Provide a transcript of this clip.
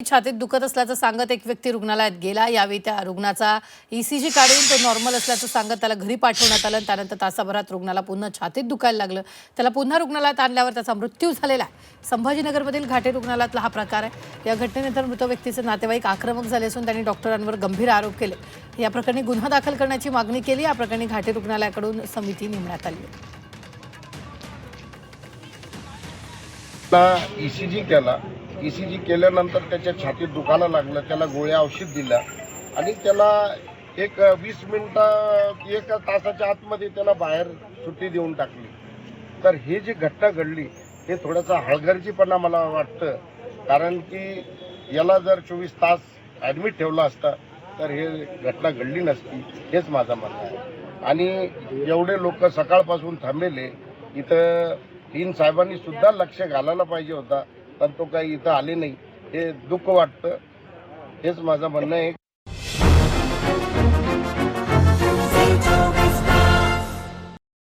छातीत दुखत असल्याचं सांगत एक व्यक्ती रुग्णालयात गेला। यावेळी त्या रुग्णाचा ईसीजी काढून तो नॉर्मल असल्याचं सांगत त्याला घरी पाठवण्यात आलं। त्यानंतर तासाभरात रुग्णाला पुन्हा छातीत दुखायला लागलं। त्याला पुन्हा रुग्णालयात आणल्यावर त्याचा मृत्यू झालेला आहे। संभाजीनगरमधील घाटे रुग्णालयातला हा प्रकार आहे। या घटनेनंतर मृत व्यक्तीचे नातेवाईक आक्रमक झाले असून त्यांनी डॉक्टरांवर गंभीर आरोप केले। या प्रकरणी गुन्हा दाखल करण्याची मागणी केली। या प्रकरणी घाटे रुग्णालयाकडून समिती नेमण्यात आली आहे। ईसीजी केला। ईसीजी केल्यानंतर त्याच्या छातीत दुखायला लागलं। त्याला गोळ्या औषध दिल्या आणि त्याला एक 20 मिनिटं 1 तासाच्या आतमध्ये त्याला बाहेर सुट्टी देऊन टाकली। तर हे जी घटना घडली हे थोडासा हलगर्जीपणा मला वाटतं, कारण की याला जर 24 तास ॲडमिट ठेवला असता तर हे घटना घडली नसती, हेच माझं म्हणणं आहे। आणि एवढे लोक सकाळपासून थांबलेले इथं, 3 साहेबांनी सुद्धा लक्ष घालायला पाहिजे होता, पण तो काही इथं आले नाही। हे दुःख वाटतं, हेच माझं म्हणणं आहे।